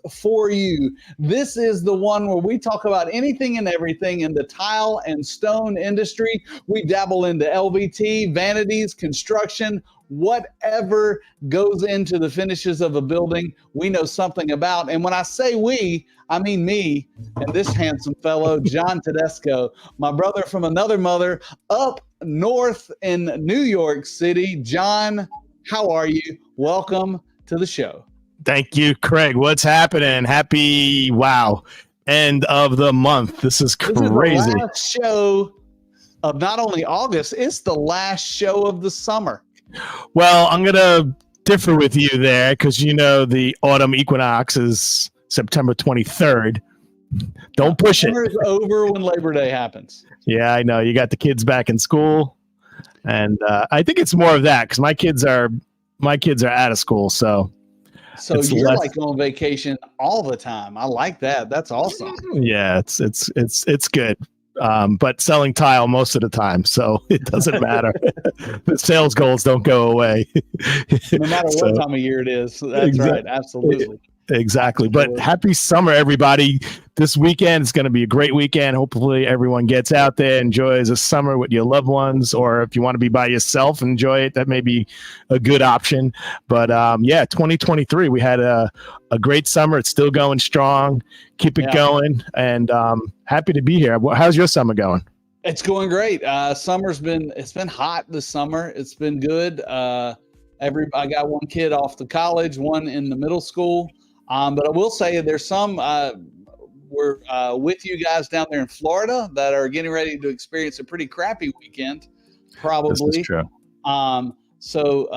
for you. This is the one where we talk about anything and everything in the tile and stone industry. We dabble into LVT, vanities, construction, whatever goes into the finishes of a building, we know something about. And when I say we, I mean me and this handsome fellow, John Tedesco, my brother from another mother up north in New York City. John, how are you? Welcome to the show. Thank you, Craig. What's happening? Happy, end of the month. This is crazy. This is the last show of not only August, it's the last show of the summer. Well, I'm going to differ with you there because, the autumn equinox is September 23rd. Don't push it. Summer's over when Labor Day happens. Yeah, I know. You got the kids back in school. And I think it's more of that because my kids are out of school. So you're like on vacation all the time. I like that. That's awesome. Yeah, it's good. But selling tile most of the time, so it doesn't matter. The sales goals don't go away. No matter what time of year it is. That's right. Absolutely. Exactly. But happy summer, everybody. This weekend is going to be a great weekend. Hopefully everyone gets out there, enjoys a summer with your loved ones, or if you want to be by yourself, enjoy it. That may be a good option. But 2023, we had a great summer. It's still going strong. Keep it going. And happy to be here. How's your summer going? It's going great. It's been hot this summer. It's been good. I got one kid off to college, one in the middle school. But I will say there's some we're with you guys down there in Florida that are getting ready to experience a pretty crappy weekend, probably. This is true. So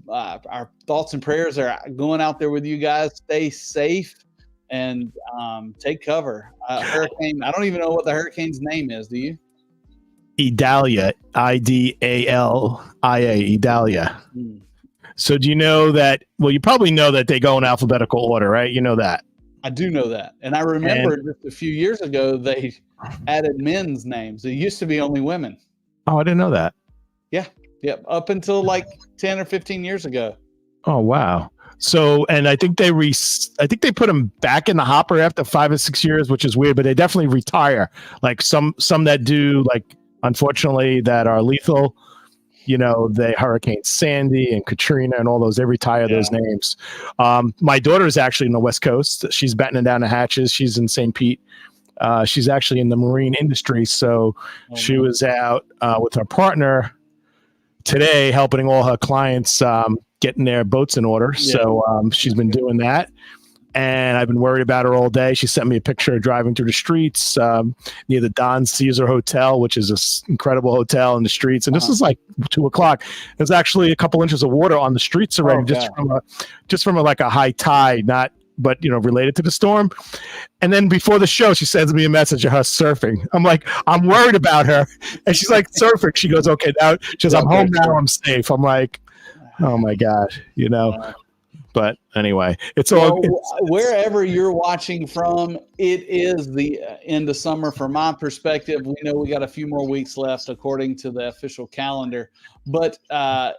our thoughts and prayers are going out there with you guys. Stay safe and take cover. Hurricane. I don't even know what the hurricane's name is. Do you? Idalia, Idalia, Idalia. So do you know that? Well, you probably know that they go in alphabetical order, right? You know that. I do know that. And I remember just a few years ago, they added men's names. It used to be only women. Oh, I didn't know that. Yeah. Yep. Up until like 10 or 15 years ago. Oh, wow. So, and I think they put them back in the hopper after 5 or 6 years, which is weird, but they definitely retire. Like some that do, like, unfortunately, that are lethal. The Hurricane Sandy and Katrina and all those, they retire those names. My daughter is actually in the West Coast. She's battening down the hatches. She's in St. Pete. She's actually in the marine industry. So she was out with her partner today, helping all her clients getting their boats in order. Yeah. So she's been doing that. And I've been worried about her all day. She sent me a picture of driving through the streets near the Don Caesar Hotel, which is this incredible hotel in the streets. And this is like 2:00. There's actually a couple inches of water on the streets already, just from a high tide, but related to the storm. And then before the show, she sends me a message of her surfing. I'm like, I'm worried about her. And she's like, surfing. She goes, okay, now she goes, I'm home now. I'm safe. I'm like, oh my God, But anyway, it's all wherever you're watching from. It is the end of summer from my perspective. We know we got a few more weeks left according to the official calendar. But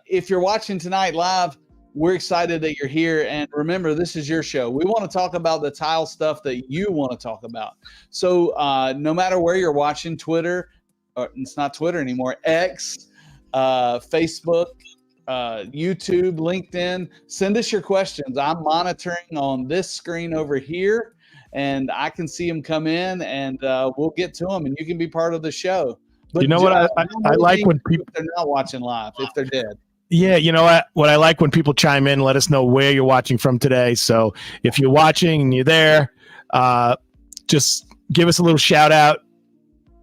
if you're watching tonight live, we're excited that you're here. And remember, this is your show. We want to talk about the tile stuff that you want to talk about. So no matter where you're watching, Twitter, or it's not Twitter anymore, X, Facebook, YouTube, LinkedIn, send us your questions. I'm monitoring on this screen over here, and I can see them come in, and we'll get to them, and you can be part of the show. But what I like when people, if they're not watching live, if they're dead. Yeah, what I like when people chime in, let us know where you're watching from today. So if you're watching and you're there, just give us a little shout out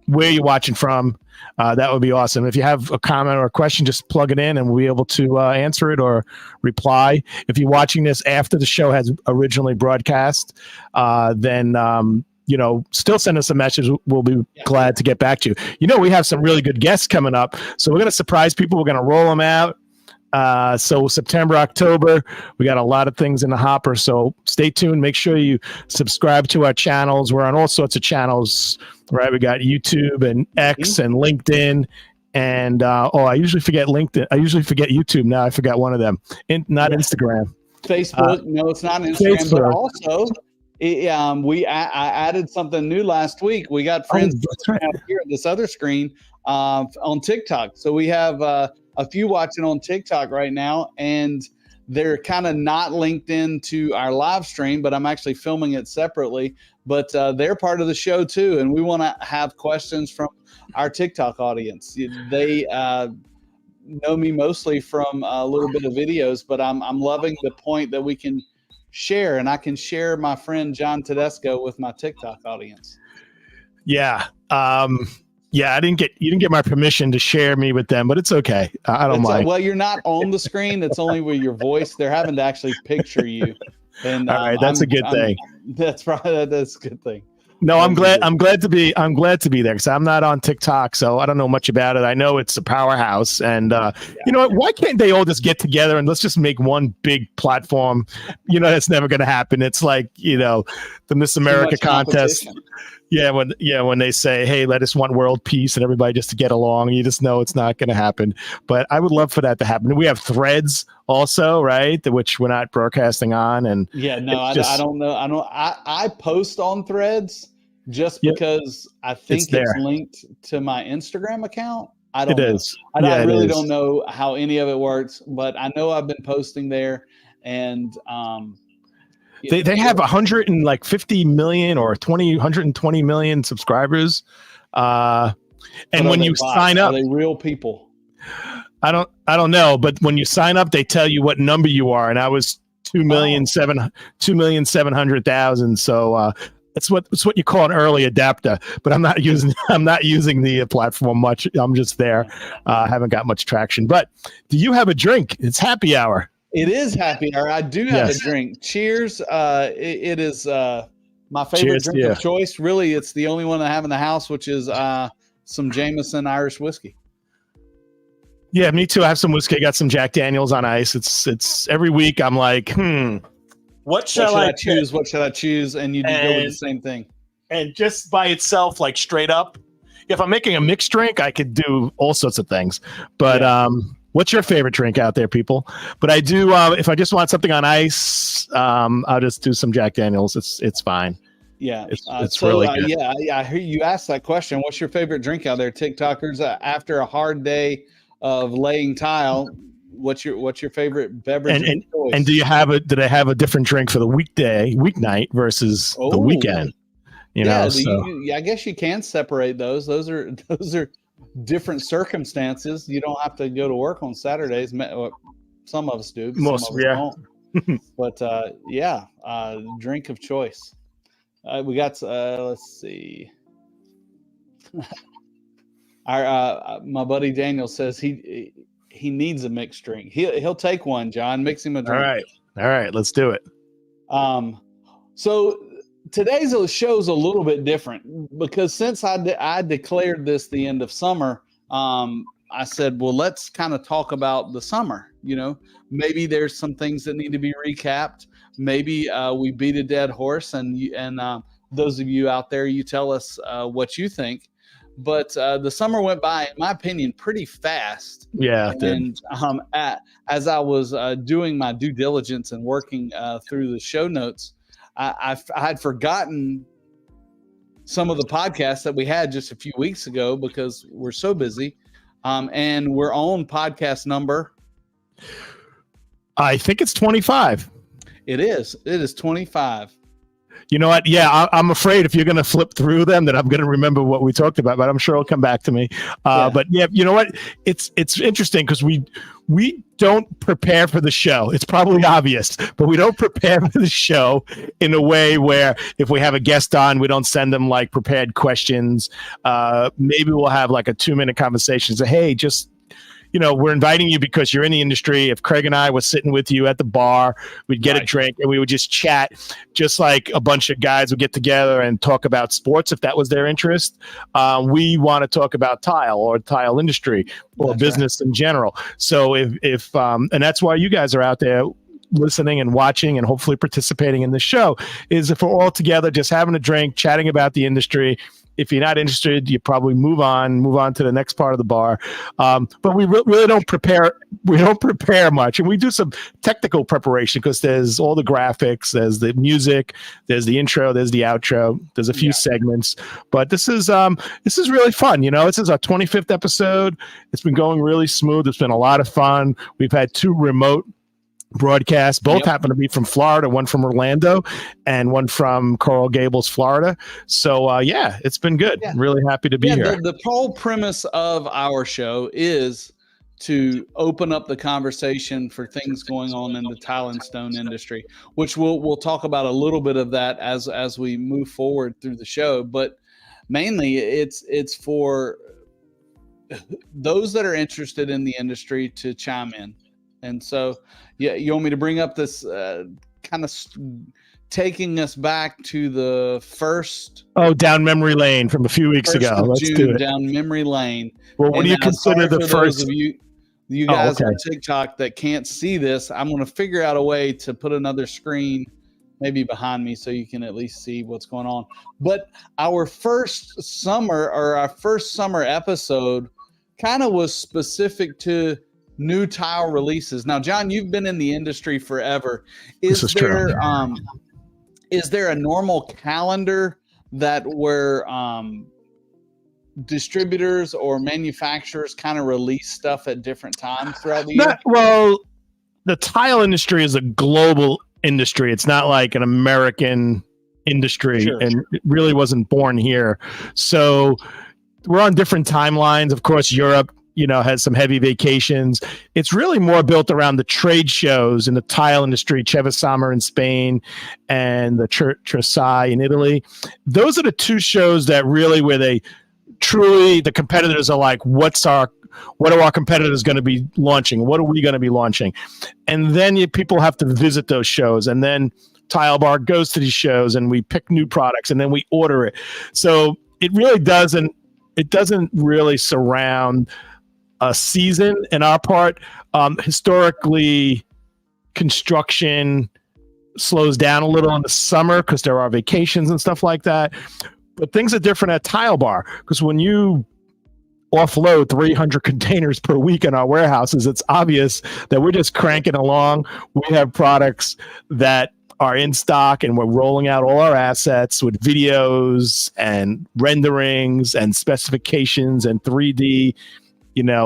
where you're watching from. That would be awesome. If you have a comment or a question, just plug it in and we'll be able to answer it or reply. If you're watching this after the show has originally broadcast, then still send us a message. We'll be glad to get back to you. We have some really good guests coming up, so we're going to surprise people. We're going to roll them out. So September, October, we got a lot of things in the hopper. So stay tuned. Make sure you subscribe to our channels. We're on all sorts of channels, right? We got YouTube and X and LinkedIn. And I usually forget LinkedIn. I usually forget YouTube. Now I forgot one of them. Not Instagram. Facebook. No, it's not Instagram. Facebook. But also, I added something new last week. We got friends out here at this other screen on TikTok. So we have a few watching on TikTok right now, and they're kind of not linked into our live stream, but I'm actually filming it separately. But they're part of the show too, and we want to have questions from our TikTok audience. They know me mostly from a little bit of videos, but I'm loving the point that we can share, and I can share my friend John Tedesco with my TikTok audience. Yeah. Yeah, you didn't get my permission to share me with them, but it's okay. I don't mind. Well, you're not on the screen. It's only with your voice. They're having to actually picture you. And all right, that's a good thing. That's probably that's a good thing. No, I'm glad to be there because I'm not on TikTok, so I don't know much about it. I know it's a powerhouse, and you know what? Why can't they all just get together and let's just make one big platform? You know, that's never going to happen. It's like, you know, the Miss America contest. Yeah, when they say, "Hey, let us want world peace," and everybody just to get along, you just know it's not going to happen. But I would love for that to happen. We have Threads also, right? Which we're not broadcasting on, and yeah, no, I don't know. I post on Threads just because I think it's linked to my Instagram account. I don't know. I really don't know how any of it works, but I know I've been posting there, and They have 150 million or 120 million subscribers. And when you sign up, are they real people? I don't know, but when you sign up, they tell you what number you are, and I was 2,700,000. So it's what you call an early adapter. But I'm not using the platform much. I'm just there. Haven't got much traction. But do you have a drink? It's happy hour. It is happy hour. I do have a drink. Cheers. It is my favorite drink of choice. Really, it's the only one I have in the house, which is some Jameson Irish whiskey. Yeah, me too. I have some whiskey. I got some Jack Daniels on ice. It's every week I'm like, what should I choose? What should I choose? And you go with the same thing. And just by itself, like straight up, if I'm making a mixed drink, I could do all sorts of things. But what's your favorite drink out there, people? But I do, if I just want something on ice, I'll just do some Jack Daniels. It's fine. Yeah, it's really good. I hear you ask that question. What's your favorite drink out there, TikTokers? After a hard day of laying tile, what's your favorite beverage? And do they have a different drink for the weeknight versus the weekend? I guess you can separate those. Those are different circumstances. You don't have to go to work on Saturdays. Some of us do. Most of us don't. But drink of choice. We got let's see. Our my buddy Daniel says he needs a mixed drink. He'll take one. John, mix him a drink. All right, let's do it. So today's show is a little bit different because since I declared this the end of summer, I said, well, let's kind of talk about the summer. You know, maybe there's some things that need to be recapped. Maybe we beat a dead horse, and those of you out there, you tell us what you think. But the summer went by, in my opinion, pretty fast. Yeah. And as I was doing my due diligence and working through the show notes, I had forgotten some of the podcasts that we had just a few weeks ago because we're so busy. And we're on podcast number. I think it's 25. It is. It is 25. You know what? Yeah, I'm afraid if you're going to flip through them that I'm going to remember what we talked about, but I'm sure it'll come back to me. But yeah, you know what? It's interesting because we don't prepare for the show. It's probably obvious, but we don't prepare for the show in a way where if we have a guest on, we don't send them like prepared questions. Maybe we'll have like a 2-minute conversation. Say, hey, just, you know, we're inviting you because you're in the industry. If Craig and I were sitting with you at the bar, we'd get a drink and we would just chat, just like a bunch of guys would get together and talk about sports if that was their interest. We want to talk about tile or tile industry or business in general. So if and that's why you guys are out there listening and watching and hopefully participating in the show, is if we're all together just having a drink, chatting about the industry. if you're not interested, you probably move on to the next part of the bar. But we really don't prepare. We don't prepare much, and we do some technical preparation because there's all the graphics, there's the music, there's the intro, there's the outro, there's a few segments. But this is really fun. This is our 25th episode. It's been going really smooth. It's been a lot of fun. We've had 2 remote broadcasts. Both happen to be from Florida, one from Orlando and one from Coral Gables, Florida. So it's been good. I'm really happy to be here. The whole premise of our show is to open up the conversation for things going on in the tile and stone industry, which we'll talk about a little bit of that as we move forward through the show. But mainly it's for those that are interested in the industry to chime in. And so, you want me to bring up this kind of taking us back to the first? Oh, down memory lane from a few weeks ago. Let's do it. Down memory lane. Well, what do you consider the first? Those of you guys on TikTok that can't see this, I'm going to figure out a way to put another screen maybe behind me so you can at least see what's going on. But our first summer episode kind of was specific to new tile releases. Now, John, you've been in the industry forever. Is there a normal calendar that where distributors or manufacturers kind of release stuff at different times throughout the year? Well, the tile industry is a global industry. It's not like an American industry, and it really wasn't born here. So we're on different timelines. Of course, Europe has some heavy vacations. It's really more built around the trade shows in the tile industry, Cevasama in Spain and the Terrazzo in Italy. Those are the 2 shows that really where they truly, the competitors are like, what are our competitors going to be launching? What are we going to be launching? And then people have to visit those shows, and then Tile Bar goes to these shows and we pick new products and then we order it. So it really doesn't really surround a season in our part. Historically, construction slows down a little in the summer because there are vacations and stuff like that. But things are different at Tile Bar because when you offload 300 containers per week in our warehouses, it's obvious that we're just cranking along. We have products that are in stock and we're rolling out all our assets with videos and renderings and specifications and 3D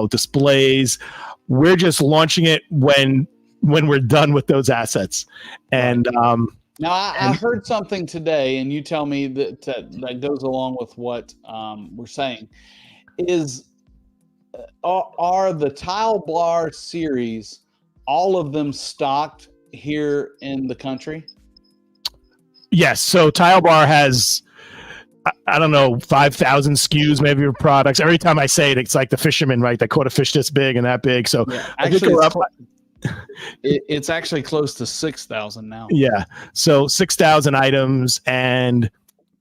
displays. We're just launching it when we're done with those assets. And now I heard something today, and you tell me that goes along with what we're saying. Are the Tile Bar series, all of them stocked here in the country? Yes. So Tile Bar has, I don't know, 5,000 SKUs maybe of products. Every time I say it, it's like the fisherman, right? That caught a fish this big and that big. So actually, it's actually close to 6,000 now. Yeah. So 6,000 items, and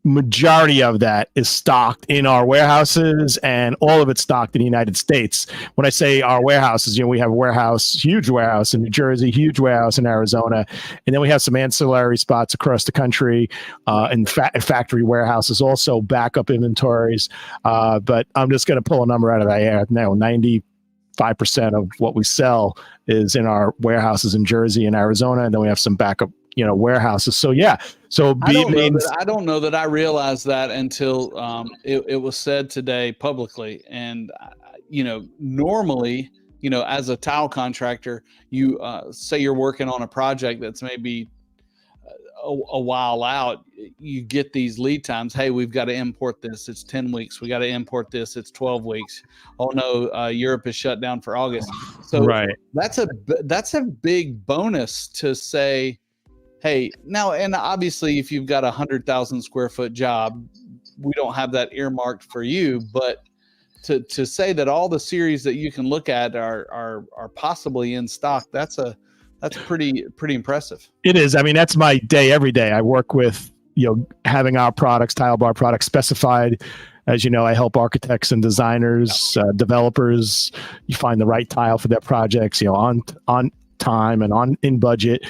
majority of that is stocked in our warehouses, and all of it's stocked in the United States. When I say our warehouses, we have a huge warehouse in New Jersey, huge warehouse in Arizona, and then we have some ancillary spots across the country, and factory warehouses, also backup inventories. But I'm just going to pull a number out of the air now. 95% of what we sell is in our warehouses in Jersey and Arizona, and then we have some backup warehouses. So I don't know that I realized that until it was said today publicly. And normally, as a tile contractor, you say you're working on a project that's maybe a while out, you get these lead times. Hey, we've got to import this. It's 10 weeks. We got to import this. It's 12 weeks. Oh no, Europe is shut down for August. So that's a big bonus to say, hey, now, and obviously if you've got 100,000 square foot job, we don't have that earmarked for you, but to say that all the series that you can look at are possibly in stock, that's pretty impressive. It is. I mean, that's my day every day. I work with, having our products, Tile Bar products specified. As you know, I help architects and designers, developers, you find the right tile for their projects, on time and in budget.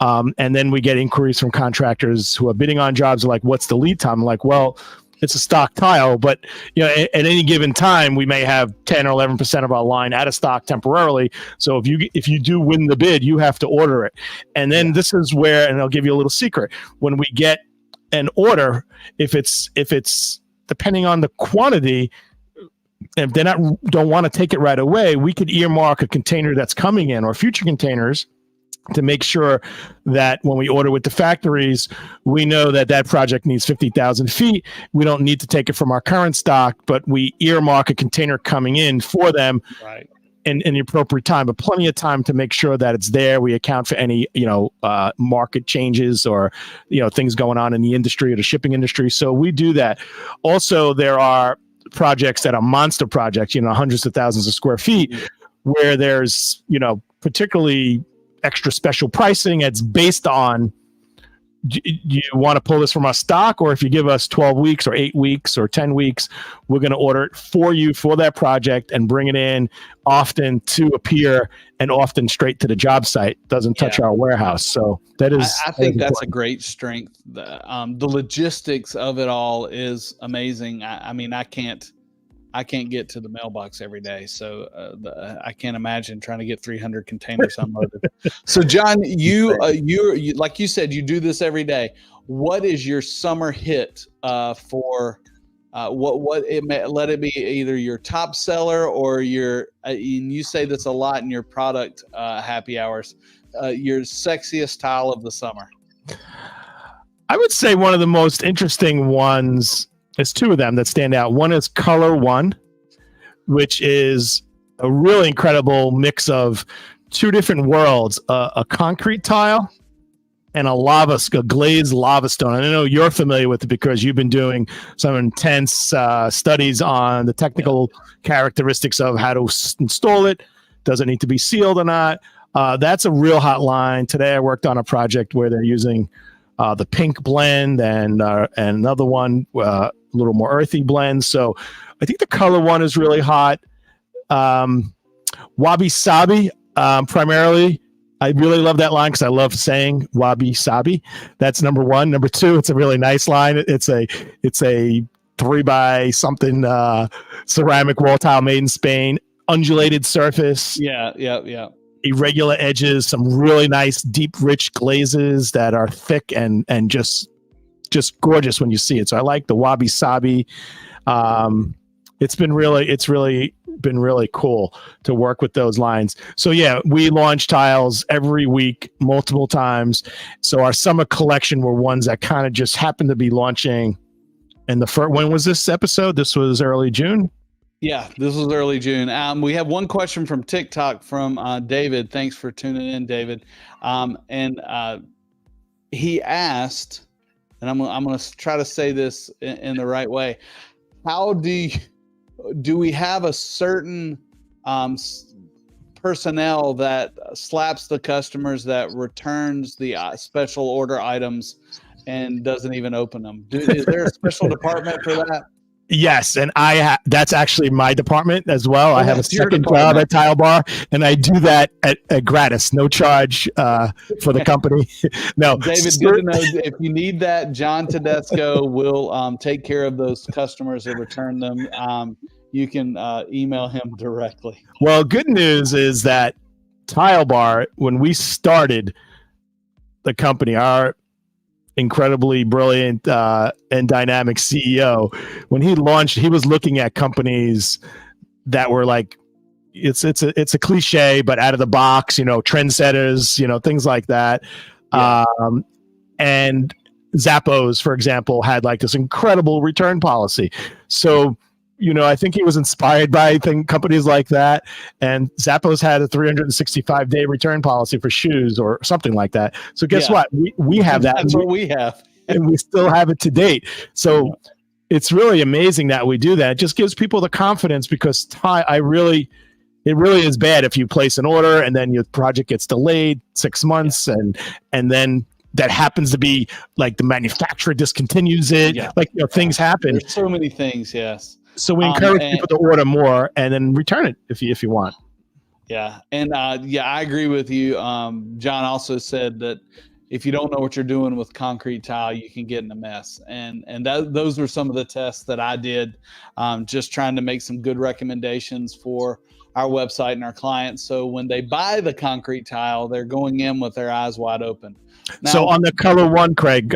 And then we get inquiries from contractors who are bidding on jobs like, what's the lead time? I'm like, well, it's a stock tile, but at any given time we may have 10 or 11% of our line out of stock temporarily. So if you do win the bid, you have to order it. And then this is where, and I'll give you a little secret, when we get an order, if it's depending on the quantity, if they don't want to take it right away, we could earmark a container that's coming in or future containers to make sure that when we order with the factories, we know that project needs 50,000 feet. We don't need to take it from our current stock, but we earmark a container coming in for them in the appropriate time, but plenty of time to make sure that it's there. We account for any, market changes or, things going on in the industry or the shipping industry. So we do that. Also, there are projects that are monster projects, hundreds of thousands of square feet, where there's, particularly extra special pricing. It's based on, do you want to pull this from our stock, or if you give us 12 weeks or 8 weeks or 10 weeks, we're going to order it for you for that project and bring it in often to a pier and often straight to the job site. Doesn't touch our warehouse. So that is, I think that's a great strength. The logistics of it all is amazing. I mean, I can't get to the mailbox every day, so I can't imagine trying to get 300 containers unloaded. So, John, you like you said, you do this every day. What is your summer hit for? Let it be either your top seller or your. And you say this a lot in your product happy hours. Your sexiest tile of the summer. I would say one of the most interesting ones. There's two of them that stand out. One is Color One, which is a really incredible mix of two different worlds, a concrete tile and a glazed lava stone. And I know you're familiar with it because you've been doing some intense studies on the technical characteristics of how to install it. Does it need to be sealed or not? That's a real hot line. Today I worked on a project where they're using the pink blend and another one, a little more earthy blend. So I think the Color One is really hot. Wabi Sabi, primarily. I really love that line because I love saying Wabi Sabi. That's number one. Number two, it's a really nice line. It's a 3x something ceramic wall tile made in Spain, undulated surface. Yeah. Irregular edges, some really nice, deep, rich glazes that are thick and just gorgeous when you see it. So I like the Wabi Sabi. It's really been really cool to work with those lines. So yeah, we launch tiles every week, multiple times. So our summer collection were ones that kind of just happened to be launching. And when was this episode? This was early June. Yeah, this was early June. We have one question from TikTok from David. Thanks for tuning in, David. And he asked, and I'm going to try to say this in the right way. How do we have a certain personnel that slaps the customers, that returns the special order items and doesn't even open them? Is there a special department for that? Yes, and that's actually my department as well. I have a second job at Tile Bar, and I do that at gratis, no charge for the company. No, David, good to know. If you need that, John Tedesco will take care of those customers that return them. You can email him directly. Well, good news is that Tile Bar, when we started the company, our incredibly brilliant and dynamic CEO, when he launched, he was looking at companies that were like, it's a cliche, but out of the box, trendsetters, things like that. Yeah. And Zappos, for example, had like this incredible return policy. So, I think he was inspired by companies like that. And Zappos had a 365-day return policy for shoes or something like that. So guess what? We have that. That's what we have. And we still have it to date. So it's really amazing that we do that. It just gives people the confidence, because it really is bad if you place an order and then your project gets delayed 6 months and then that happens to be like the manufacturer discontinues it. Yeah. Things happen. There's so many things. Yes. So we encourage people to order more and then return it if you want. Yeah. And I agree with you. John also said that, if you don't know what you're doing with concrete tile, you can get in a mess. And those were some of the tests that I did, just trying to make some good recommendations for our website and our clients. So when they buy the concrete tile, they're going in with their eyes wide open. Now, so on the color one, Craig,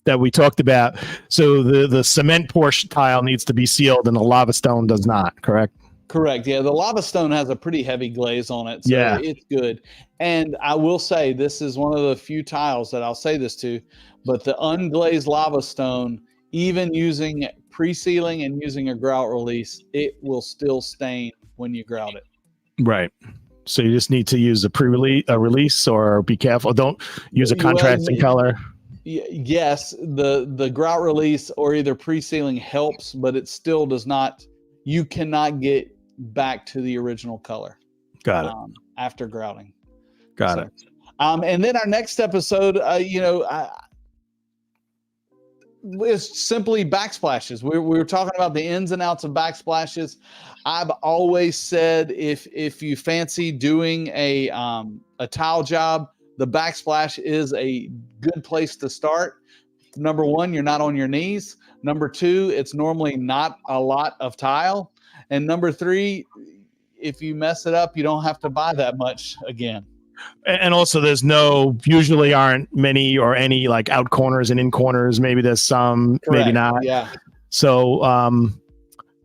that we talked about, so the cement portion tile needs to be sealed and the lava stone does not, correct? Correct. Yeah, the lava stone has a pretty heavy glaze on it, so Yeah. it's good. And I will say, this is one of the few tiles that I'll say this to, but the unglazed lava stone, even using pre-sealing and using a grout release, it will still stain when you grout it. Right. So you just need to use a release, or be careful. Don't use a contrasting color. Yes, the grout release or either pre-sealing helps, but it still does not. You cannot get back to the original color. Got it. After grouting. Got it. And then our next episode, is simply backsplashes. We were talking about the ins and outs of backsplashes. I've always said if you fancy doing a tile job, the backsplash is a good place to start. Number one, you're not on your knees. Number two, it's normally not a lot of tile. And number three, if you mess it up, you don't have to buy that much again. And also, usually aren't many or any like out corners and in corners. Maybe there's some, Correct. Maybe not. Yeah. So,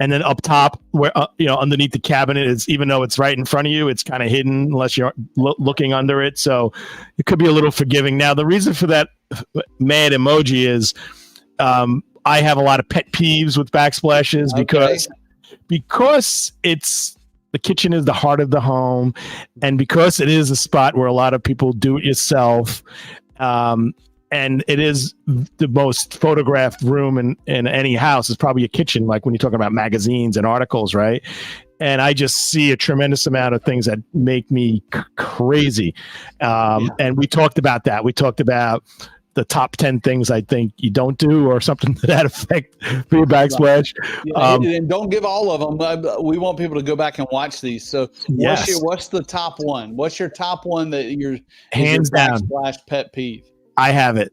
and then up top, where underneath the cabinet is, even though it's right in front of you, it's kind of hidden unless you're looking under it. So it could be a little forgiving. Now, the reason for that mad emoji is, I have a lot of pet peeves with backsplashes because it's the kitchen is the heart of the home, and because it is a spot where a lot of people do it yourself, and it is the most photographed room in any house is probably a kitchen, like when you're talking about magazines and articles, right? And I just see a tremendous amount of things that make me crazy. And we talked about that. We talked about the top 10 things I think you don't do, or something to that effect, for your backsplash. And don't give all of them. We want people to go back and watch these. So what's the top one? What's your top one that you're hands down backsplash pet peeve? I have it.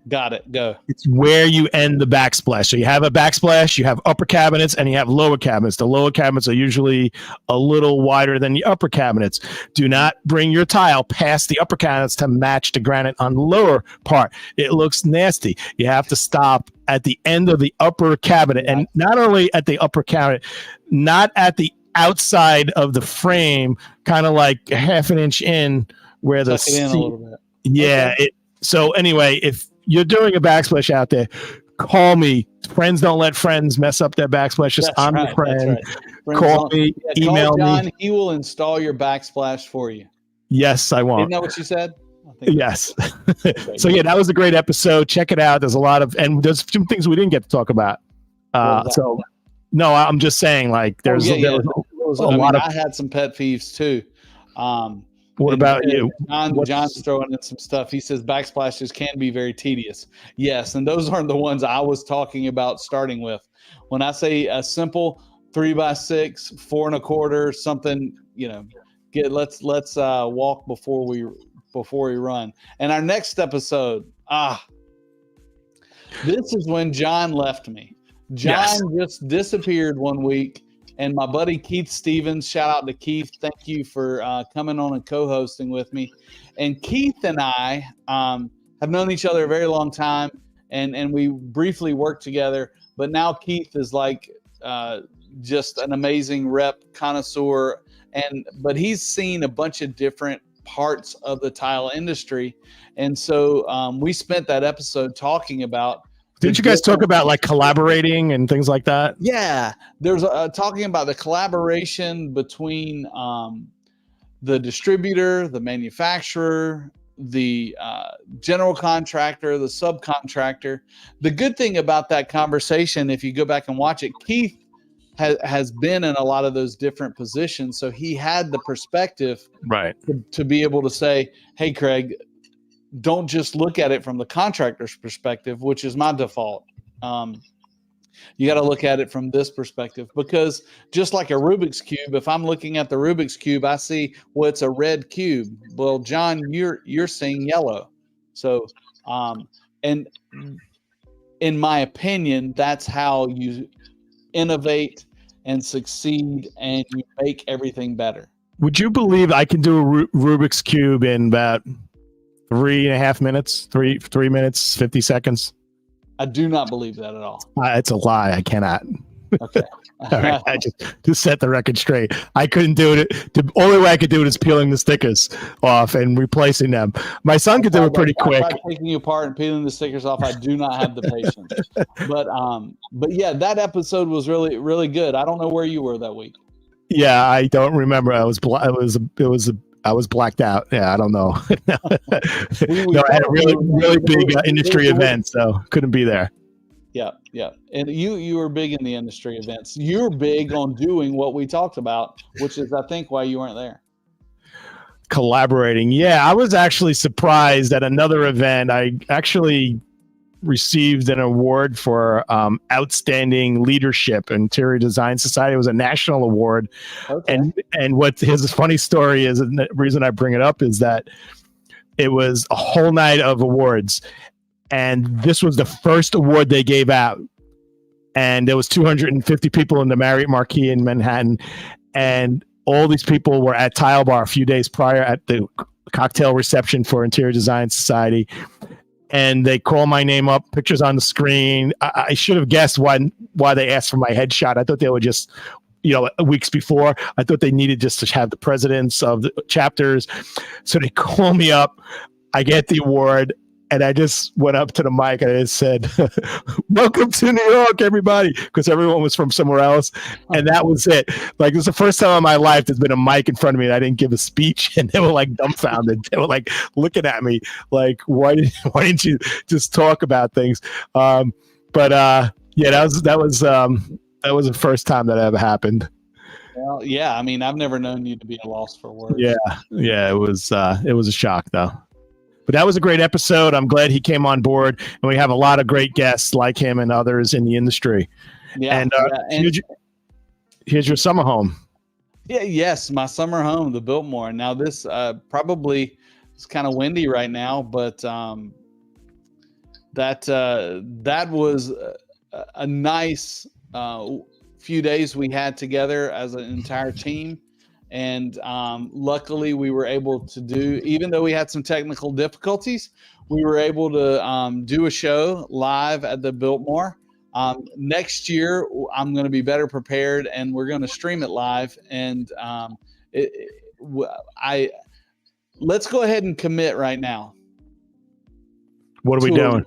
Got it. Go. It's where you end the backsplash. So you have a backsplash, you have upper cabinets, and you have lower cabinets. The lower cabinets are usually a little wider than the upper cabinets. Do not bring your tile past the upper cabinets to match the granite on the lower part. It looks nasty. You have to stop at the end of the upper cabinet, and not only at the upper cabinet, not at the outside of the frame, kind of like a half an inch in where the Tuck it in a little bit. Yeah. Okay. So anyway, if you're doing a backsplash out there, call me. Friends don't let friends mess up their backsplash. I'm your friend. Right. Call me, email call John, me. He will install your backsplash for you. Yes, I won't. Isn't that what you said? Yes. So yeah, that was a great episode. Check it out. There's a lot of, and there's some things we didn't get to talk about. So no, I'm just saying, like, there was a lot of. I had some pet peeves too. What about you? John's throwing in some stuff. He says backsplashes can be very tedious. Yes, and those aren't the ones I was talking about starting with. When I say a simple 3x6, 4 1/4, something, let's walk before we run. And our next episode, this is when John left me. John just disappeared one week. And my buddy Keith Stevens, shout out to Keith. Thank you for coming on and co-hosting with me. And Keith and I have known each other a very long time, and we briefly worked together. But now Keith is like just an amazing rep connoisseur, but he's seen a bunch of different parts of the tile industry. And so we spent that episode talking about. Didn't you guys talk about like collaborating and things like that? Yeah, there's talking about the collaboration between the distributor, the manufacturer, the general contractor, the subcontractor. The good thing about that conversation, if you go back and watch it, Keith has been in a lot of those different positions, so he had the perspective, right, to be able to say, "Hey, Craig, don't just look at it from the contractor's perspective," which is my default. You got to look at it from this perspective, because just like a Rubik's Cube, if I'm looking at the Rubik's Cube, I see, well, it's a red cube. Well, John, you're seeing yellow. So, and in my opinion, that's how you innovate and succeed, and you make everything better. Would you believe I can do a Rubik's Cube in about 3.5 minutes, 3 minutes, 50 seconds? I do not believe that at all. It's a lie. I cannot. Okay. All right. I just set the record straight. I couldn't do it. The only way I could do it is peeling the stickers off and replacing them. My son could do it pretty quick. Taking you apart and peeling the stickers off, I do not have the patience. But yeah, that episode was really, really good. I don't know where you were that week. Yeah, I don't remember. I was blacked out. Yeah, I don't know. No, I had a really big industry event, so couldn't be there. Yeah. And you were big in the industry events. You're big on doing what we talked about, which is, I think, why you weren't there. Collaborating. Yeah, I was actually surprised at another event. I actually received an award for outstanding leadership in Interior Design Society. It was a national award. Okay. And what his funny story is, and the reason I bring it up is that it was a whole night of awards. And this was the first award they gave out. And there was 250 people in the Marriott Marquis in Manhattan. And all these people were at Tile Bar a few days prior at the cocktail reception for Interior Design Society. And they call my name up, pictures on the screen. I should have guessed why they asked for my headshot. I thought they were just, weeks before. I thought they needed just to have the presidents of the chapters. So they call me up. I get the award. And I just went up to the mic and I just said, "Welcome to New York, everybody," because everyone was from somewhere else. And that was it. Like, it was the first time in my life there's been a mic in front of me and I didn't give a speech. And they were like dumbfounded. They were like looking at me like, why didn't you just talk about things? Yeah, that was the first time that ever happened. Well, yeah. I mean, I've never known you to be a loss for words. Yeah. It was a shock though. But that was a great episode. I'm glad he came on board, and we have a lot of great guests like him and others in the industry. Yeah. And here's your summer home. Yeah. Yes, my summer home, the Biltmore. Now this probably is kind of windy right now, but that was a nice few days we had together as an entire team. And luckily we were able to do, even though we had some technical difficulties, we were able to do a show live at the Biltmore. Next year, I'm going to be better prepared, and we're going to stream it live. And let's go ahead and commit right now. What are we doing?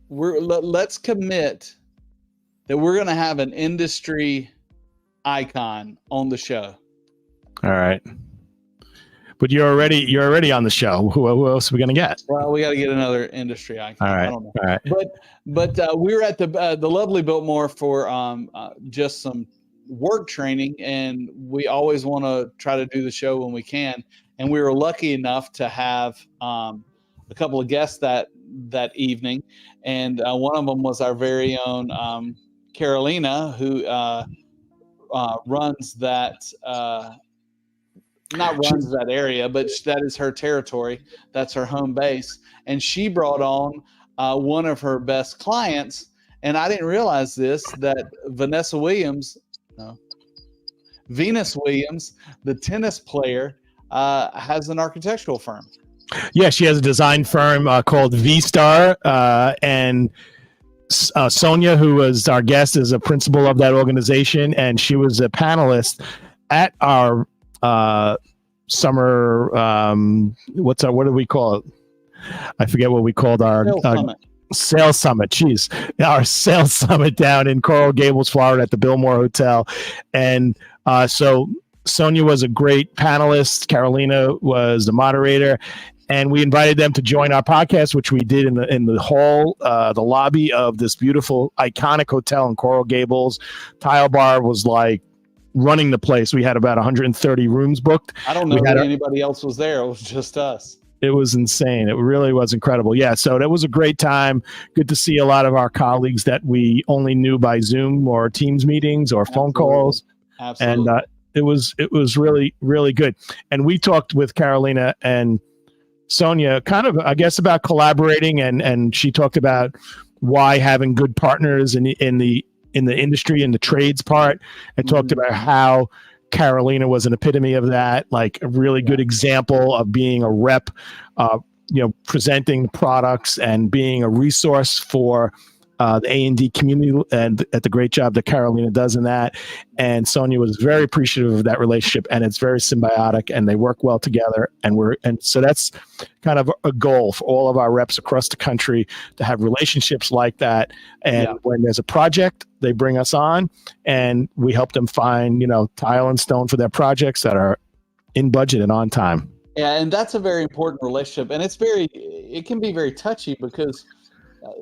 Let's commit that we're going to have an industry icon on the show. All right. But you're already on the show. Who else are we going to get? Well, we got to get another industry icon. All right. I don't know. All right. But we were at the lovely Biltmore for just some work training, and we always want to try to do the show when we can. And we were lucky enough to have a couple of guests that evening, and one of them was our very own Carolina, who runs that. Not runs that area, but that is her territory. That's her home base. And she brought on one of her best clients. And I didn't realize this, that Venus Williams, the tennis player, has an architectural firm. Yeah, she has a design firm called V-Star. And Sonia, who was our guest, is a principal of that organization. And she was a panelist at our summer what do we call it? I forget what we called our sales summit. Jeez, our sales summit down in Coral Gables, Florida, at the Biltmore Hotel. And so Sonia was a great panelist. Carolina was the moderator, and we invited them to join our podcast, which we did in the hall, the lobby of this beautiful, iconic hotel in Coral Gables. Tile Bar was like running the place. We had about 130 rooms booked. I don't know if anybody else was there. It was just us. It was insane. It really was incredible. Yeah, so that was a great time. Good to see a lot of our colleagues that we only knew by Zoom or Teams meetings or phone calls. Absolutely. And it was really, really good. And we talked with Carolina, and Sonia kind of, I guess, about collaborating, and she talked about why having good partners in the industry and the trades part, and talked about how Carolina was an epitome of that, like a really good example of being a rep, presenting products and being a resource for the A&D community, and at the great job that Carolina does in that. And Sonia was very appreciative of that relationship, and it's very symbiotic, and they work well together. And so that's kind of a goal for all of our reps across the country, to have relationships like that. And when there's a project, they bring us on, and we help them find, tile and stone for their projects that are in budget and on time. Yeah, and that's a very important relationship, and it can be very touchy, because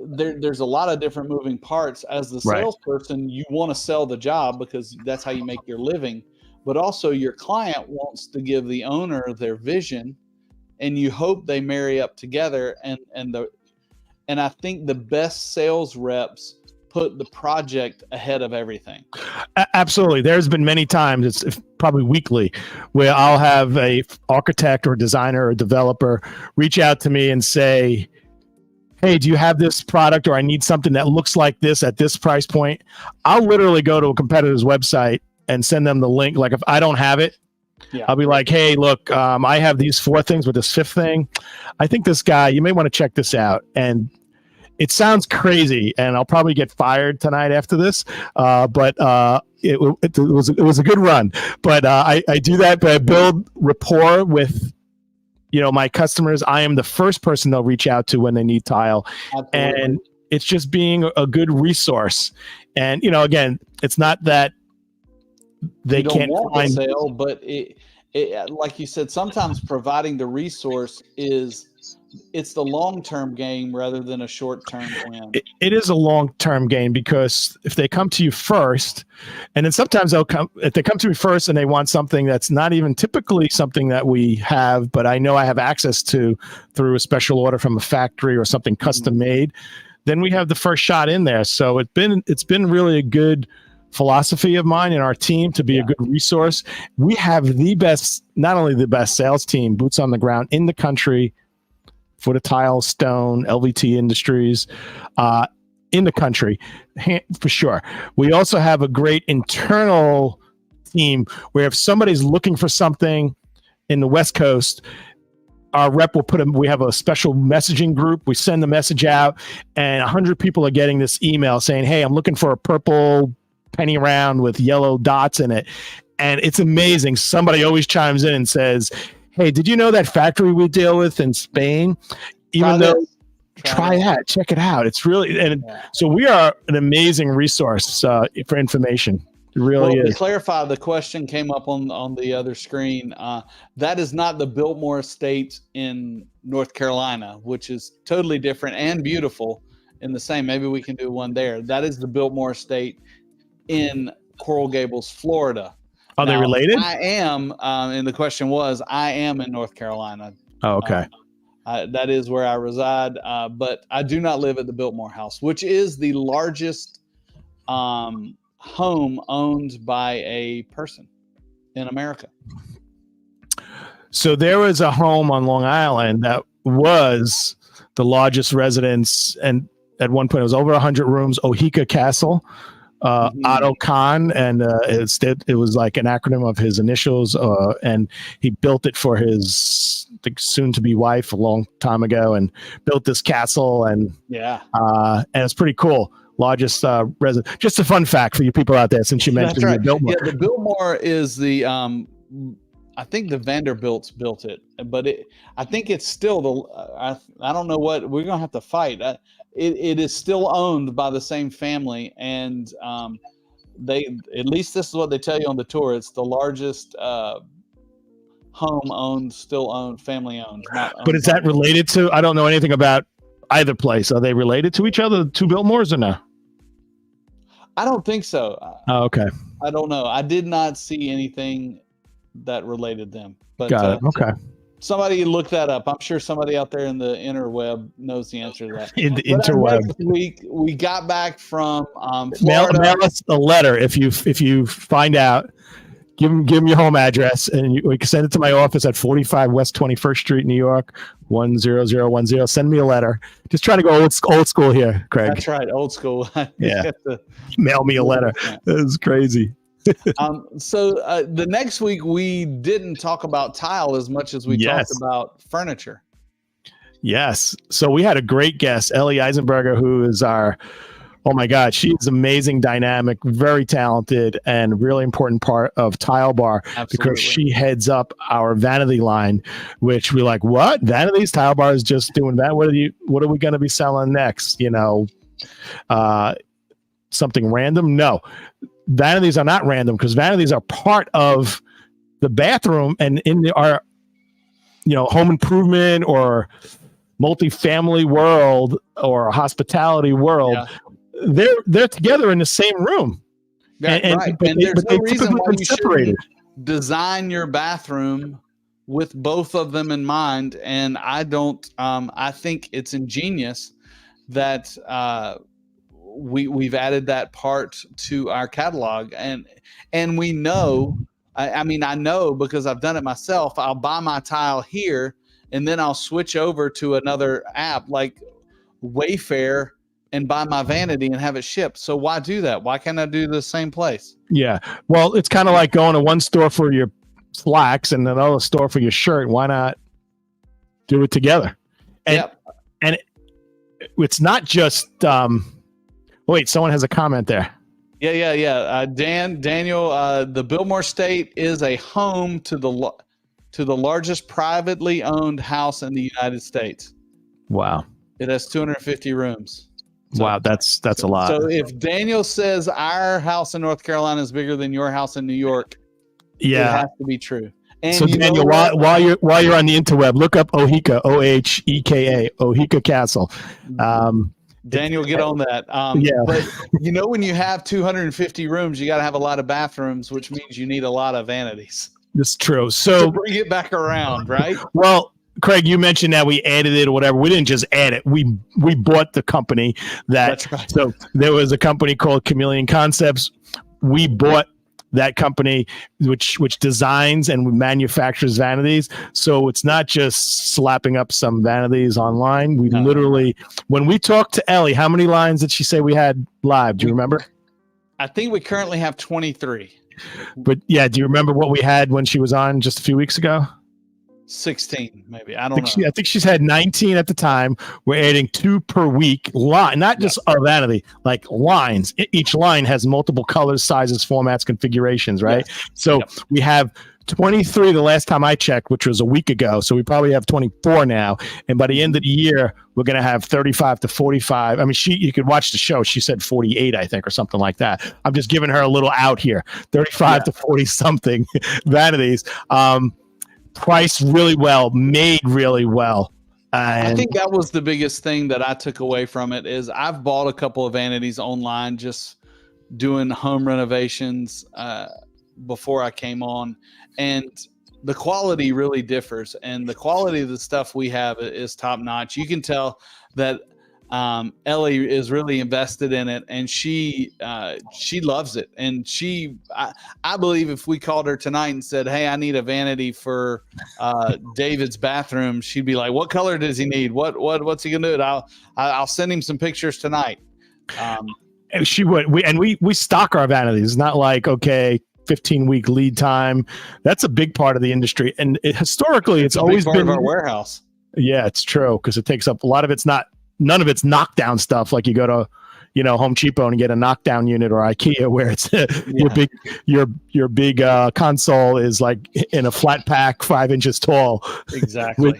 there's a lot of different moving parts. As the salesperson, you want to sell the job because that's how you make your living, but also your client wants to give the owner their vision, and you hope they marry up together. And I think the best sales reps put the project ahead of everything. Absolutely. There's been many times, it's probably weekly, where I'll have a architect or designer or developer reach out to me and say, hey, do you have this product, or I need something that looks like this at this price point? I'll literally go to a competitor's website and send them the link. Like, if I don't have it, I'll be like, hey, look, I have these 4 things with this 5th thing. I think this guy, you may want to check this out. And it sounds crazy, and I'll probably get fired tonight after this, but it was a good run. But I do that, but I build rapport with my customers. I am the first person they'll reach out to when they need tile. Absolutely. And it's just being a good resource. And, again, it's not that they can't find the sale, but it, like you said, sometimes providing the resource it's the long-term game rather than a short-term win. It is a long-term game, because if they come to you first, and then sometimes if they come to me first and they want something that's not even typically something that we have, but I know I have access to through a special order from a factory or something custom made, then we have the first shot in there. So it's been really a good philosophy of mine and our team to be a good resource. We have the best, not only the best sales team, boots on the ground in the country, for the tile, stone, LVT industries in the country, for sure. We also have a great internal team where if somebody's looking for something in the West Coast, our rep will we have a special messaging group. We send the message out, and 100 people are getting this email saying, hey, I'm looking for a purple penny round with yellow dots in it. And it's amazing. Somebody always chimes in and says, hey, did you know that factory we deal with in Spain? Try that, check it out. It's really, so we are an amazing resource for information. It really is. To clarify, the question came up on the other screen. That is not the Biltmore Estate in North Carolina, which is totally different and beautiful in the same. Maybe we can do one there. That is the Biltmore Estate in Coral Gables, Florida. Are they related? I am, and the question was, I am in North Carolina. Oh, okay. That is where I reside, but I do not live at the Biltmore House, which is the largest home owned by a person in America. So there was a home on Long Island that was the largest residence, and at one point it was over 100 rooms, Ohika Castle. Otto Kahn, and it was like an acronym of his initials, and he built it for his soon-to-be wife a long time ago, and built this castle, and it's pretty cool. Largest resident. Just a fun fact for you people out there, since you mentioned the Biltmore. Yeah, the Biltmore is the. I think the Vanderbilts built it, but I think it's still I don't know what we're gonna have to fight. It is still owned by the same family, and they, at least this is what they tell you on the tour, it's the largest home owned, still owned, family owned. But is that related to? I don't know anything about either place. Are they related to each other, the two Biltmores, or no? I don't think so. Oh, okay. I don't know. I did not see anything that related them. But got it. Okay. Somebody look that up. I'm sure somebody out there in the interweb knows the answer to that. In the interweb. Next week, we got back from Florida. Mail us a letter if you find out Give him your home address, and we can send it to my office at 45 West 21st Street, New York, 10010. Send me a letter. Just try to go old school here, Craig. That's right, old school. Yeah. Mail me a letter. That is crazy. So the next week we didn't talk about tile as much as we talked about furniture. Yes. So we had a great guest, Ellie Eisenberger, who is oh my God, she's amazing, dynamic, very talented, and really important part of Tile Bar. Absolutely. Because she heads up our vanity line, which we're like, what? Vanities? Tile Bar is just doing that. What are we going to be selling next? Something random? No. Vanities are not random, because vanities are part of the bathroom and in our home improvement or multifamily world or hospitality world. They're together in the same room. Right. And there's no reason why you shouldn't design your bathroom with both of them in mind. And I think it's ingenious that we've added that part to our catalog, and we know, I know because I've done it myself. I'll buy my tile here and then I'll switch over to another app like Wayfair and buy my vanity and have it shipped. So why do that? Why can't I do the same place? Yeah. Well, it's kind of like going to one store for your slacks and another store for your shirt. Why not do it together? And it's not just wait, someone has a comment there. Yeah. Daniel, the Biltmore State is a home to the largest privately owned house in the United States. Wow. It has 250 rooms. Wow, that's a lot. So if Daniel says our house in North Carolina is bigger than your house in New York, it has to be true. And so Daniel, while you're on the interweb, look up Oheka, OHEKA, Oheka Castle. Daniel, get on that. But when you have 250 rooms, you got to have a lot of bathrooms, which means you need a lot of vanities. That's true. So bring it back around, right? Well, Craig, you mentioned that we added it or whatever. We didn't just add it. We bought the company That's right. So there was a company called Chameleon Concepts. We bought that company, which designs and manufactures vanities. So it's not just slapping up some vanities online. We literally, when we talked to Ellie, how many lines did she say we had live? Do you remember? I think we currently have 23. But yeah, do you remember what we had when she was on just a few weeks ago? 16, maybe. I don't know. I think she's had 19 at the time. We're adding 2 per week. Not just our vanity, like lines. Each line has multiple colors, sizes, formats, configurations, right? Yes. So we have 23 the last time I checked, which was a week ago. So we probably have 24 now. And by the end of the year, we're going to have 35 to 45. I mean, you could watch the show. She said 48, I think, or something like that. I'm just giving her a little out here. 35 to 40 something vanities. Priced really well, made really well. I think that was the biggest thing that I took away from it is I've bought a couple of vanities online, just doing home renovations before I came on, and the quality really differs. And the quality of the stuff we have is top notch. You can tell that Ellie is really invested in it, and she loves it. And I believe if we called her tonight and said, "Hey, I need a vanity for David's bathroom," she'd be like, "What color does he need? What's he gonna do? I'll send him some pictures tonight." And she would. We stock our vanities. It's not like 15-week lead time. That's a big part of the industry, and historically, it's always been part of our warehouse. Yeah, it's true, because it takes up a lot of it's not. None of it's knockdown stuff like you go to, Home Depot and get a knockdown unit, or IKEA where it's your big console is like in a flat pack 5 inches tall. Exactly.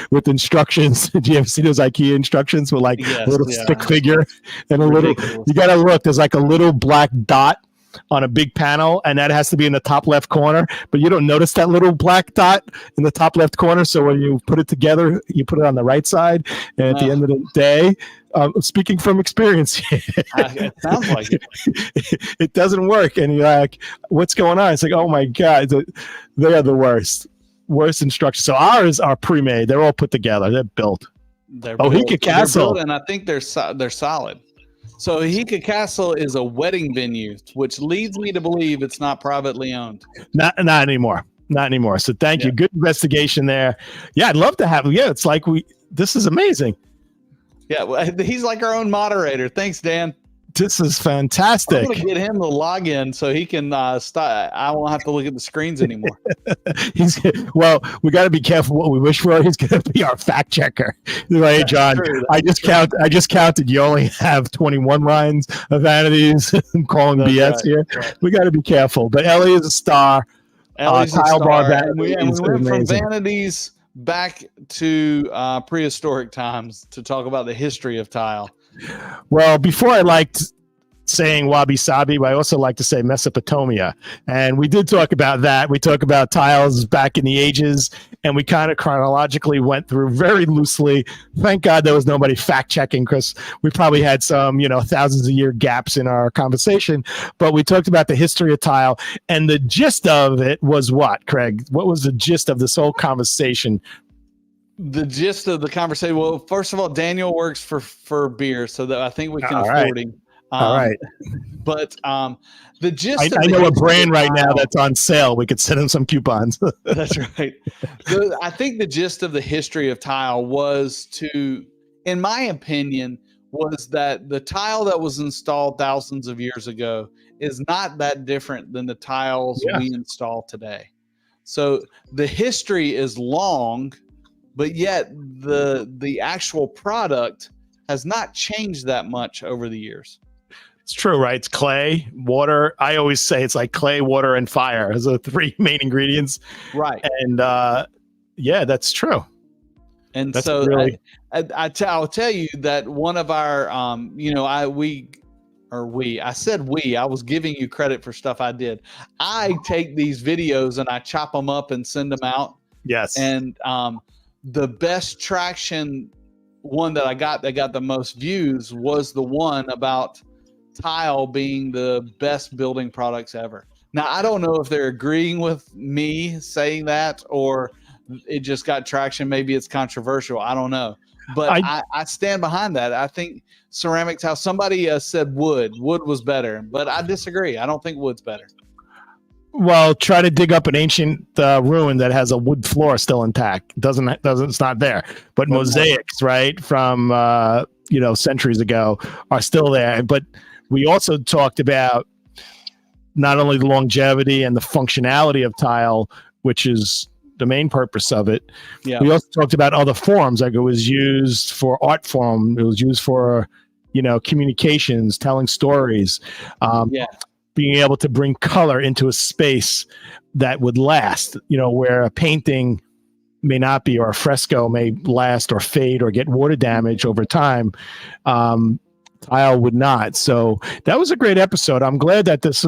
with instructions. Do you ever see those IKEA instructions with like a little stick figure and a little? You got to look. There's like a little black dot on a big panel, and that has to be in the top left corner, but you don't notice that little black dot in the top left corner. So when you put it together, you put it on the right side, and at the end of the day, speaking from experience, it sounds like it doesn't work. And you're like, what's going on? It's like, oh my God, they are the worst instructions. So ours are pre-made. They're all put together. They're built. Oheka Castle. And I think they're solid. So Hika Castle is a wedding venue, which leads me to believe it's not privately owned. Not anymore. Not anymore. So thank you. Good investigation there. Yeah, I'd love to have. Yeah, it's like this is amazing. Yeah, well, he's like our own moderator. Thanks, Dan. This is fantastic. I'm gonna get him the login so he can stop. I won't have to look at the screens anymore. Well, we got to be careful what we wish for. He's going to be our fact checker. Right, that's John. True, I just counted. You only have 21 lines of vanities. I'm calling that's BS right, here. Right. We got to be careful. But Ellie is a star. Ellie's a star. And we went from vanities back to prehistoric times to talk about the history of tile. Well, before I liked saying wabi sabi, but I also like to say Mesopotamia, and we did talk about that. We talked about tiles back in the ages, and we kind of chronologically went through very loosely. Thank God there was nobody fact checking, because we probably had some thousands of year gaps in our conversation. But we talked about the history of tile, and the gist of it was what, Craig? What was the gist of this whole conversation? The gist of the conversation. Well, first of all, Daniel works for beer, so that I think we can afford him. All right. But the gist. I know a brand right now that's on sale. We could send him some coupons. That's right. I think the gist of the history of tile was in my opinion, was that the tile that was installed thousands of years ago is not that different than the tiles we install today. So the history is long, but yet the actual product has not changed that much over the years. It's true, right? It's clay, water. I always say it's like clay, water, and fire as the three main ingredients. Right. And that's true. And that's so really... I'll tell you that one of our, I was giving you credit for stuff I did. I take these videos and I chop them up and send them out. Yes. And the best traction one that I got that got the most views was the one about tile being the best building products ever. Now, I don't know if they're agreeing with me saying that or it just got traction. Maybe it's controversial. I don't know. But I stand behind that. I think ceramic tile, somebody said wood was better, but I disagree. I don't think wood's better. Well, try to dig up an ancient ruin that has a wood floor still intact. It's not there. But mosaics, right, from centuries ago are still there. But we also talked about not only the longevity and the functionality of tile, which is the main purpose of it. Yeah. We also talked about other forms, like it was used for art form. It was used for, communications, telling stories. Being able to bring color into a space that would last, where a painting may not be, or a fresco may last or fade or get water damage over time. Tile would not. So that was a great episode. I'm glad that this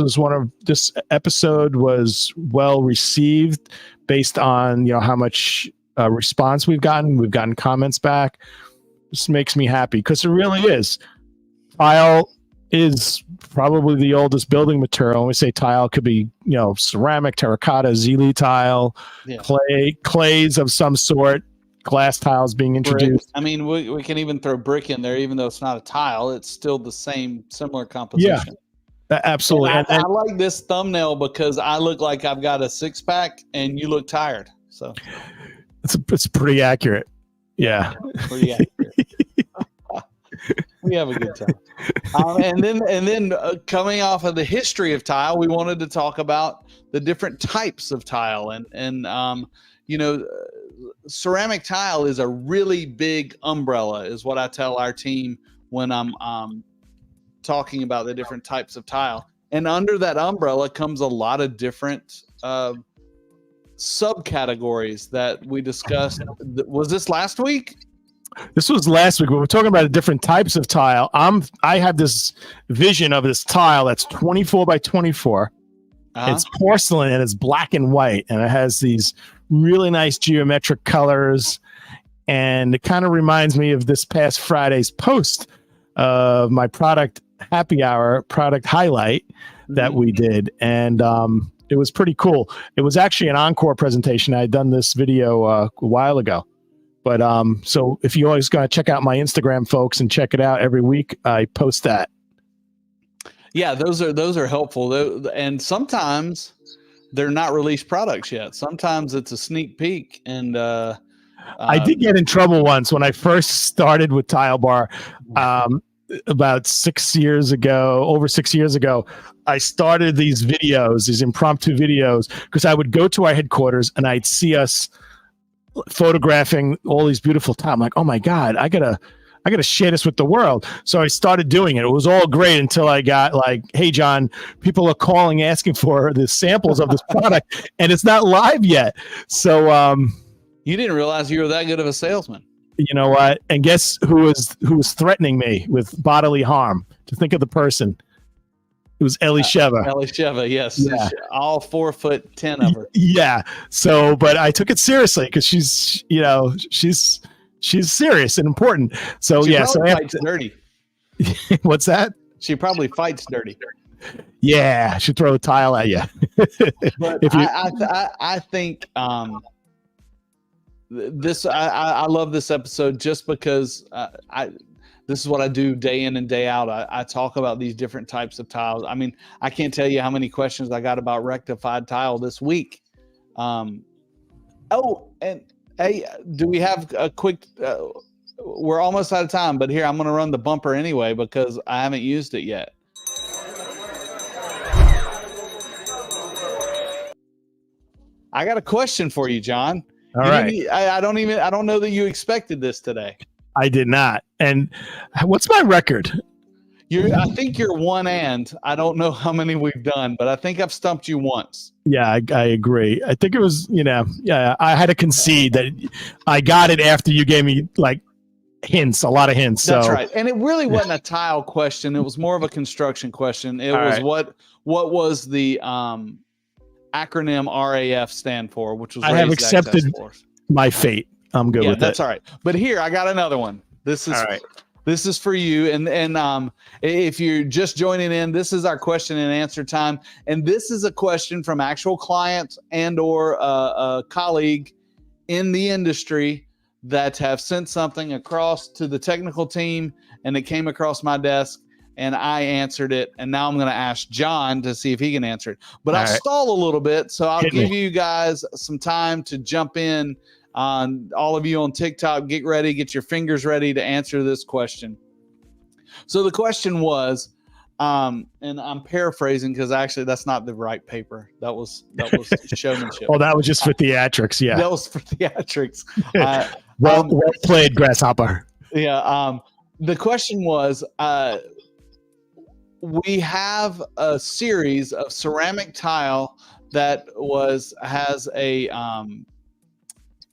episode was well received based on, how much response we've gotten. We've gotten comments back. This makes me happy because it really is. Tile is probably the oldest building material. When we say tile, could be, ceramic, terracotta, zeolite tile, clays of some sort, glass tiles being introduced. Brick. I mean, we can even throw brick in there, even though it's not a tile. It's still the similar composition. Yeah, absolutely. And I like this thumbnail because I look like I've got a six-pack and you look tired. So it's pretty accurate. Yeah. Pretty accurate. We have a good time. And then coming off of the history of tile, we wanted to talk about the different types of tile. And ceramic tile is a really big umbrella, is what I tell our team when I'm talking about the different types of tile. And under that umbrella comes a lot of different subcategories that we discussed. Was this last week? This was last week. We were talking about the different types of tile. I have this vision of this tile that's 24 by 24. It's porcelain and it's black and white, and it has these really nice geometric colors. And it kind of reminds me of this past Friday's post of my product happy hour product highlight that we did. And it was pretty cool. It was actually an encore presentation. I had done this video a while ago. But so if you always got to check out my Instagram, folks, and check it out every week, I post that. Yeah, those are helpful. And sometimes they're not released products yet. Sometimes it's a sneak peek. And I did get in trouble once when I first started with Tile Bar. About 6 years ago, over 6 years ago, I started these impromptu videos, because I would go to our headquarters and I'd see us photographing all these beautiful tiles. I'm like, oh my God, I gotta share this with the world. So I started doing it. It was all great until I got like, hey John, people are calling asking for the samples of this product and it's not live yet. So you didn't realize you were that good of a salesman. You know what? And guess who was threatening me with bodily harm? To think of the person. It was Ellie Sheva. Ellie Sheva, yes. Yeah. All 4'10" of her. Yeah. So, but I took it seriously because she's serious and important. So she probably fights dirty. What's that? She probably fights dirty. Yeah, she'd throw a tile at you. But I think I love this episode just because this is what I do day in and day out. I talk about these different types of tiles. I mean, I can't tell you how many questions I got about rectified tile this week. And hey, do we have a quick? We're almost out of time, but here I'm going to run the bumper anyway because I haven't used it yet. I got a question for you, John. All right. I don't know that you expected this today. I did not. And what's my record? I think you're one, and I don't know how many we've done, but I think I've stumped you once. Yeah, I agree. I think it was, I had to concede that I got it after you gave me like hints, a lot of hints. That's right. And it really wasn't a tile question. It was more of a construction question. It was right. what was the acronym RAF stand for, which was I have accepted my fate. I'm good with that's it. All right. But here, I got another one. This is all right. This is for you. And if you're just joining in, this is our question and answer time. And this is a question from actual clients and or a colleague in the industry that have sent something across to the technical team, and it came across my desk and I answered it. And now I'm going to ask John to see if he can answer it. But I'll stall a little bit. So I'll give you guys some time to jump in. All of you on TikTok, get ready, get your fingers ready to answer this question. So the question was, and I'm paraphrasing because actually that's not the right paper. That was showmanship. Oh, that was just for theatrics. Yeah, that was for theatrics. Well played, Grasshopper. Yeah. The question was, we have a series of ceramic tile that has a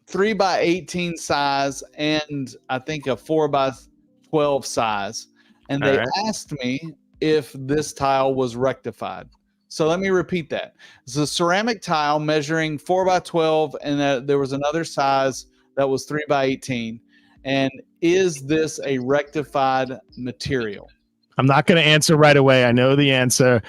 3x18 size and I think a 4x12 size. And they asked me if this tile was rectified. So let me repeat that. It's a ceramic tile measuring 4x12, and there was another size that was 3x18. And is this a rectified material? I'm not going to answer right away. I know the answer.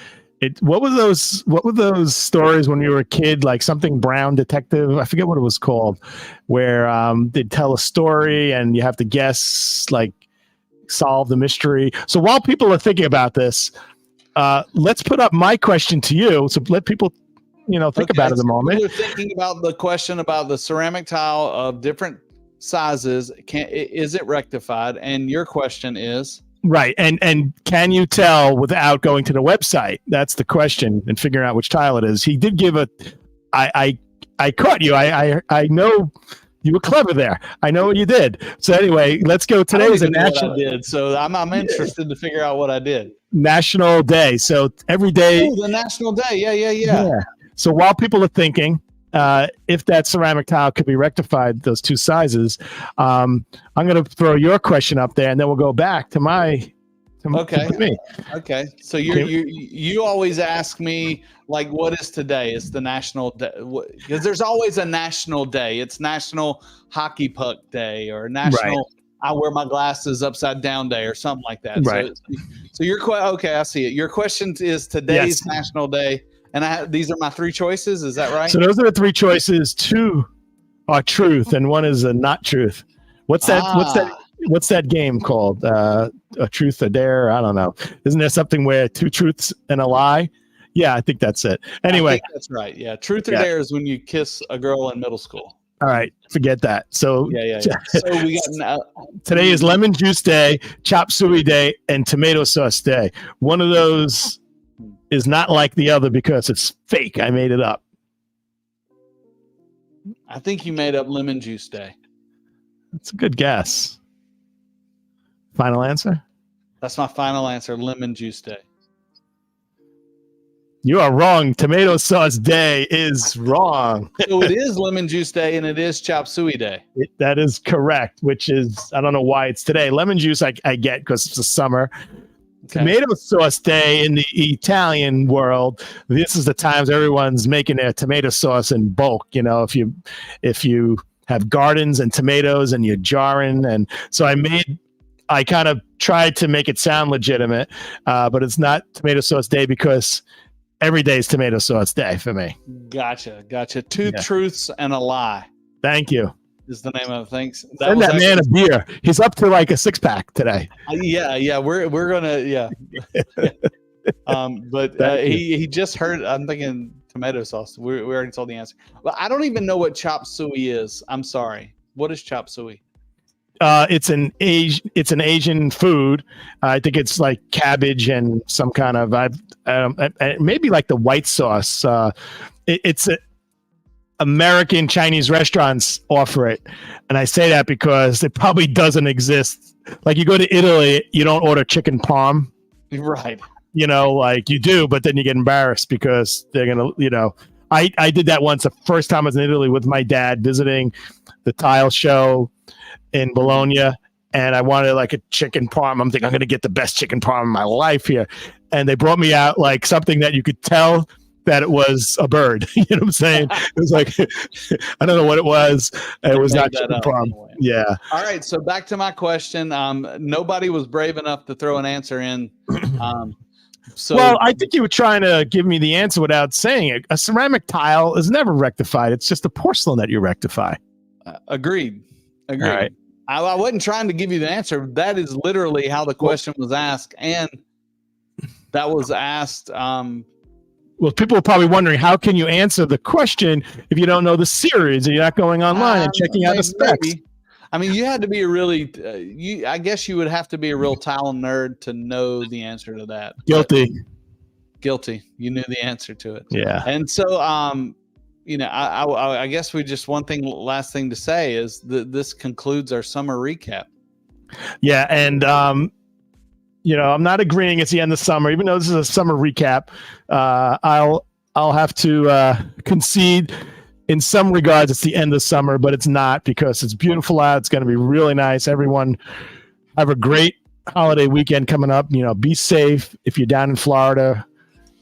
What were those stories when you were a kid, like something Brown Detective? I forget what it was called, where they'd tell a story and you have to guess, like solve the mystery. So while people are thinking about this, let's put up my question to you. So let people, think about it a moment. You're thinking about the question about the ceramic tile of different sizes. Is it rectified? And your question is? Right. And can you tell without going to the website? That's the question, and figuring out which tile it is. He did give I caught you. I know you were clever there. I know what you did. So anyway, let's go. Today is a national. What I did. So I'm interested to figure out what I did. National Day. So every day. Oh, the National Day. Yeah. So while people are thinking, if that ceramic tile could be rectified, those two sizes, I'm going to throw your question up there, and then we'll go back to me. Okay. So you always ask me, like, what is today? It's the National Day, because there's always a National Day. It's National Hockey Puck Day, or National I wear my glasses upside down day, or something like that. Right. So your I see it. Your question is today's National Day. And these are my three choices. Is that right? So those are the three choices. Two are truth, and one is a not truth. What's that? what's that game called? A Truth or Dare? I don't know. Isn't there something where 2 truths and a lie? Yeah, I think that's it. Anyway, I think that's right. Yeah, truth or dare is when you kiss a girl in middle school. All right, forget that. So Yeah. So we got today is lemon juice day, chop suey day, and tomato sauce day. One of those is not like the other because it's fake. I made it up. I think you made up lemon juice day. That's a good guess. Final answer? That's my final answer. Lemon juice day. You are wrong. Tomato sauce day is wrong. So it is lemon juice day and it is chop suey day. That is correct, which is, I don't know why it's today. Lemon juice I get because it's the summer. Okay. Tomato sauce day in the Italian world, this is the times everyone's making their tomato sauce in bulk. You know, if you have gardens and tomatoes and you're jarring. And so I kind of tried to make it sound legitimate, but it's not tomato sauce day because every day is tomato sauce day for me. Gotcha. 2 truths and a lie. Thank you. Is the name of things. Send that man a beer. He's up to like a 6-pack today. Yeah. We're gonna But he just heard. I'm thinking tomato sauce. We already told the answer. Well, I don't even know what chop suey is. I'm sorry. What is chop suey? It's an Asian food. I think it's like cabbage and some kind of maybe like the white sauce. It's American Chinese restaurants offer it, and I say that because it probably doesn't exist. Like you go to Italy, you don't order chicken parm, right? You know, like you do, but then you get embarrassed because they're gonna, you know. I did that once. The first time I was in Italy with my dad visiting the tile show in Bologna, and I wanted like a chicken parm. I'm thinking I'm going to get the best chicken parm in my life here. And they brought me out like something that you could tell that it was a bird. You know what I'm saying? It was like, I don't know what it was. It was not chicken parm. Anyway. Yeah. All right. So back to my question. Nobody was brave enough to throw an answer in. Well, I think you were trying to give me the answer without saying it. A ceramic tile is never rectified. It's just the porcelain that you rectify. Agreed. All right. I wasn't trying to give you the answer. That is literally how the question was asked. And that was asked. Well, people are probably wondering, how can you answer the question if you don't know the series and you're not going online and checking out the specs? Maybe. I mean, you had to be a really, I guess you would have to be a real tile nerd to know the answer to that. Guilty. You knew the answer to it. Yeah. And so, I guess last thing to say is that this concludes our summer recap. Yeah. And, I'm not agreeing it's the end of summer, even though this is a summer recap. I'll have to concede in some regards it's the end of summer, but it's not because it's beautiful out. It's going to be really nice. Everyone have a great holiday weekend coming up. Be safe. If you're down in Florida,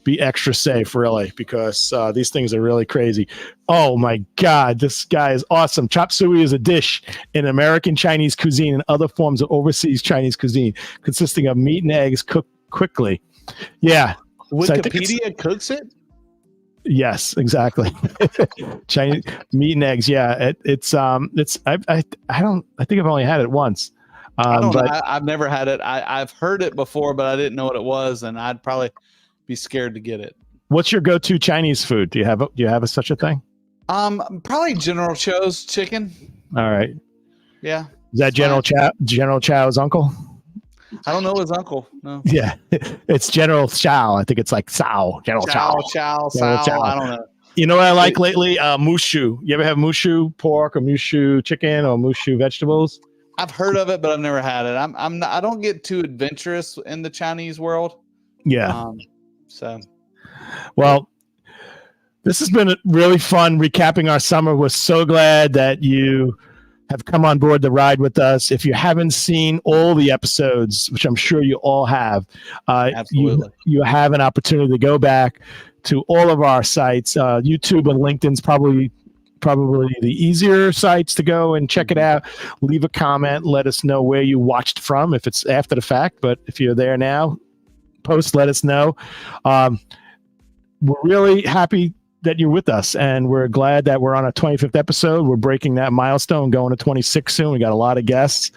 be extra safe, really, because these things are really crazy. Oh my God, this guy is awesome. Chop suey is a dish in American Chinese cuisine and other forms of overseas Chinese cuisine, consisting of meat and eggs cooked quickly. Yeah. Wikipedia cooks it? Yes, exactly. Chinese meat and eggs. Yeah, it's I think I've only had it once. I've never had it. I've heard it before, but I didn't know what it was, and I'd probably be scared to get it. What's your go-to Chinese food? Do you have such a thing? Probably General Tso's chicken. All right. Yeah. Is that General Chow's uncle? I don't know his uncle. No. Yeah, it's General Chow. I think it's like Chow. General Chow. Chow. I don't know. You know what I like lately? Mushu. You ever have mushu pork or mushu chicken or mushu vegetables? I've heard of it, but I've never had it. I don't get too adventurous in the Chinese world. Yeah. Well, this has been really fun recapping our summer. We're so glad that you have come on board the ride with us. If you haven't seen all the episodes, which I'm sure you all have, you have an opportunity to go back to all of our sites. YouTube and LinkedIn's probably the easier sites to go and check it out. Leave a comment. Let us know where you watched from, if it's after the fact. But if you're there now, post, let us know. We're really happy that you're with us, and we're glad that we're on our 25th episode. We're breaking that milestone, going to 26 soon. We got a lot of guests,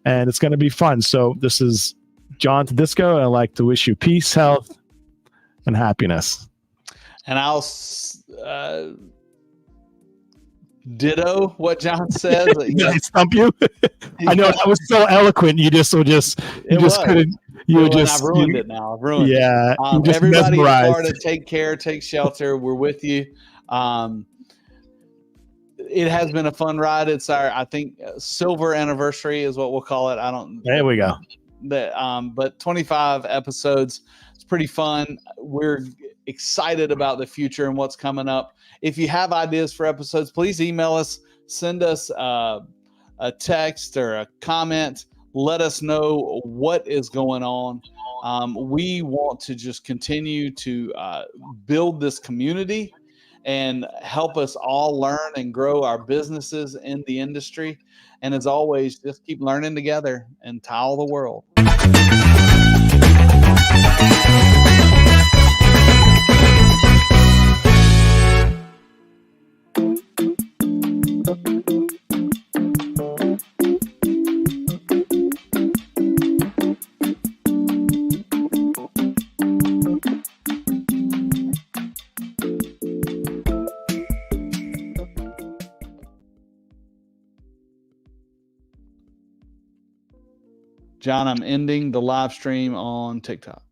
and it's going to be fun. So this is John Tedisco, and I'd like to wish you peace, health, and happiness. And I'll ditto what John says. Did I stump you? I know that was so eloquent. You just couldn't. I've ruined it now. I've ruined it. Everybody in Florida, take care, take shelter. We're with you. It has been a fun ride. It's our, I think, silver anniversary is what we'll call it. There we go. But 25 episodes. It's pretty fun. We're excited about the future and what's coming up. If you have ideas for episodes, please email us, send us a text or a comment. Let us know what is going on. We want to just continue to build this community and help us all learn and grow our businesses in the industry. And as always, just keep learning together and tile the world. John, I'm ending the live stream on TikTok.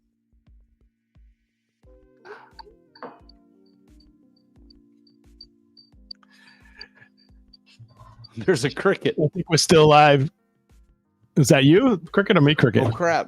There's a cricket. I think we're still live. Is that you, Cricket, or me, Cricket? Oh, crap.